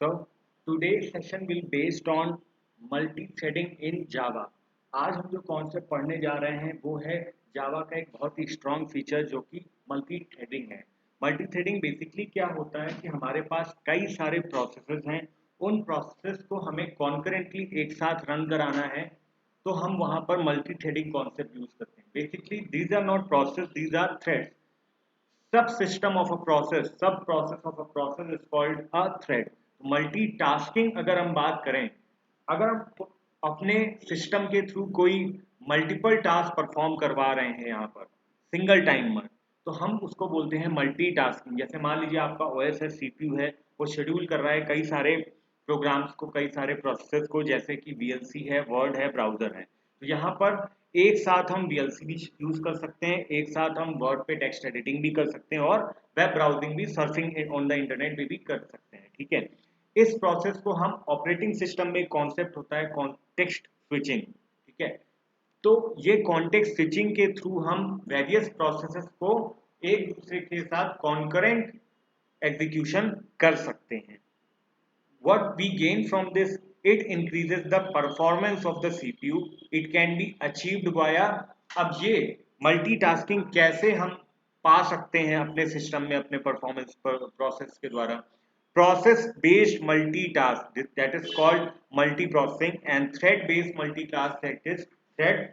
So today's session will based on multi-threading in Java. आज हम जो कॉन्सेप्ट पढ़ने जा रहे हैं वो है जावा का एक बहुत ही स्ट्रॉन्ग फीचर जो कि मल्टी थ्रेडिंग है। मल्टी थ्रेडिंग बेसिकली क्या होता है कि हमारे पास कई सारे प्रोसेसेस हैं, उन प्रोसेसेस को हमें कॉन्करेंटली एक साथ रन कराना है, तो हम वहां पर मल्टी थ्रेडिंग कॉन्सेप्ट यूज करते हैं। Basically these are not process, these are threads. Subsystem of a process, sub process of a process is called a thread. Multitasking अगर हम बात करें, अगर हम अपने सिस्टम के थ्रू कोई मल्टीपल टास्क परफॉर्म करवा रहे हैं यहाँ पर सिंगल टाइम में, तो हम उसको बोलते हैं मल्टीटास्किंग। जैसे मान लीजिए आपका ओएस है, सीपीयू है, वो शेड्यूल कर रहा है कई सारे प्रोग्राम्स को, कई सारे प्रोसेसेस को, जैसे कि वीएलसी है, वर्ड है, ब्राउजर है। तो यहाँ पर एक साथ हम वीएलसी भी यूज कर सकते हैं, एक साथ हम वर्ड पे टेक्स्ट एडिटिंग भी कर सकते हैं और वेब ब्राउजिंग भी, सर्फिंग ऑन द इंटरनेट भी कर सकते हैं। ठीक है, इस प्रोसेस को हम ऑपरेटिंग सिस्टम में कॉन्सेप्ट होता है कॉन्टेक्स्ट स्विचिंग। ठीक है, तो ये कॉन्टेक्स्ट स्विचिंग के थ्रू हम वेरियस प्रोसेसेस को एक दूसरे के साथ कॉन्करेंट एग्जीक्यूशन कर सकते हैं। What we gain from this, it increases the performance of the CPU. It can be achieved via, अब ये मल्टीटास्किंग कैसे हम पा सकते हैं अपने सिस्टम में, अपने परफॉर्मेंस प्रोसेस के द्वारा? Process based multitask, that is called multi processing, and thread based multitask, that is thread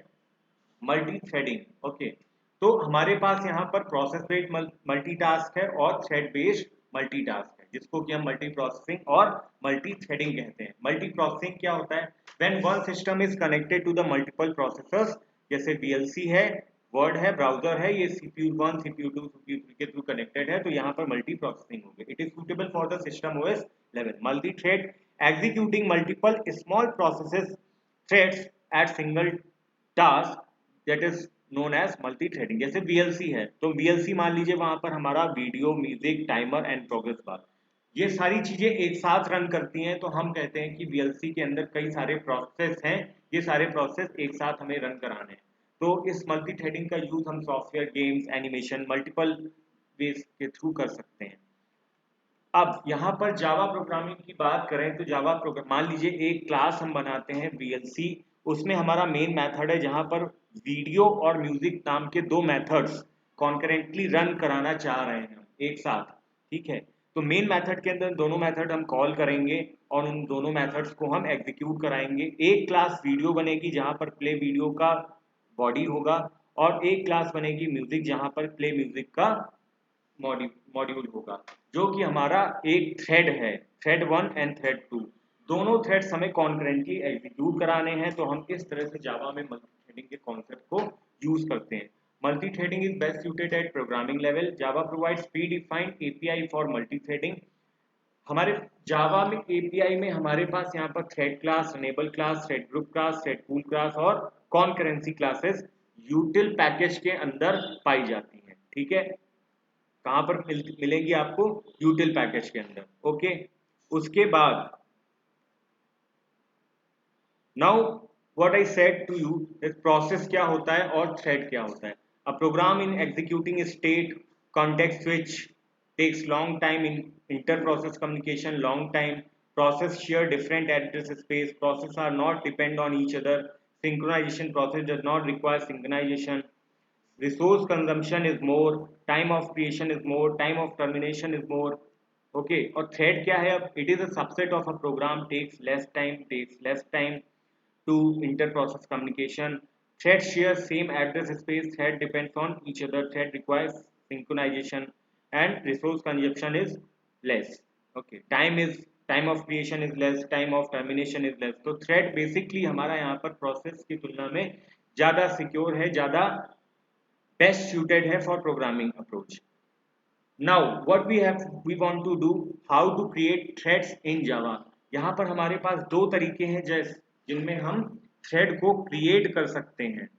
multi threading. Okay, तो हमारे पास यहाँ पर प्रोसेस बेस्ड मल्टीटास्क है और थ्रेड बेस्ड मल्टीटास्क है, जिसको कि हम मल्टी प्रोसेसिंग और मल्टी थ्रेडिंग कहते हैं। मल्टी प्रोसेसिंग क्या होता है? When one system is connected to the multiple processors, जैसे वीएलसी है, वर्ड है, ब्राउजर है, ये सीपीयू 1, सीपीयू 2, सीपीयू 3 के थ्रू कनेक्टेड है, तो यहाँ पर मल्टी प्रोसेसिंग होगी। It is suitable for the system OS level. Multi thread executing multiple small processes threads at single task, that is known as multi threading. जैसे VLC है, तो VLC मान लीजिए वहां पर हमारा video, music, timer and progress bar, ये सारी चीजें एक साथ रन करती हैं, तो हम कहते हैं कि वीएलसी के अंदर कई सारे प्रोसेस हैं, ये सारे प्रोसेस एक साथ हमें रन कराने हैं। तो इस मल्टी थ्रेडिंग का यूज हम software, games, animation, multiple ways के थ्रू कर सकते हैं। अब यहाँ पर जावा प्रोग्रामिंग की बात करें तो जावा प्रोग्राम, मान लीजिए एक क्लास हम बनाते हैं वीएलसी, उसमें हमारा मेन मेथड है जहाँ पर वीडियो और म्यूजिक नाम के दो मेथड्स कॉन्करेंटली रन कराना चाह रहे हैं एक साथ। ठीक है, तो मेन मेथड के अंदर दोनों मेथड हम कॉल करेंगे और उन दोनों मेथड्स को हम एग्जीक्यूट कराएंगे। एक क्लास वीडियो बनेगी जहाँ पर प्ले वीडियो का बॉडी होगा, और एक क्लास बनेगी म्यूजिक जहाँ पर प्ले म्यूजिक का मॉड्यूल होगा, जो कि हमारा एक थ्रेड है, थ्रेड 1 एंड थ्रेड 2। दोनों थ्रेड्स हमें कॉन्करेंटली एग्जीक्यूट कराने हैं, तो हम इस तरह से जावा में मल्टी थ्रेडिंग के कॉन्सेप्ट को यूज करते हैं। Multi threading is best suited at programming level. Java provides pre defined API for multi threading. हमारे जावा में एपीआई में हमारे पास यहाँ पर thread class, enable class, thread group class, thread pool class और कॉन्करेंसी क्लासेस यूटिल पैकेज के अंदर पाई जाती हैं। ठीक है, कहां पर मिलेगी आपको? यूटिल पैकेज के अंदर। ओके, उसके बाद now what I said to you, process क्या होता है और थ्रेड क्या होता है। A program in executing state context switch takes long time in inter process communication, long time process share different address space, process are not depend on each other, synchronization process does not require synchronization, resource consumption is more, time of creation is more, time of termination is more. Okay, और thread क्या है? अब it is a subset of a program, takes less time to inter process communication. Thread share same address space, thread depends on each other, thread requires synchronization, and resource consumption is less. Okay, time of creation is less, time of termination is less. तो thread basically हमारा यहाँ पर process की तुलना में ज़्यादा secure है, ज़्यादा best suited है for programming approach. Now what we want to do, how to create threads in Java. यहाँ पर हमारे पास दो तरीके हैं जिनमें हम थ्रेड को क्रिएट कर सकते हैं।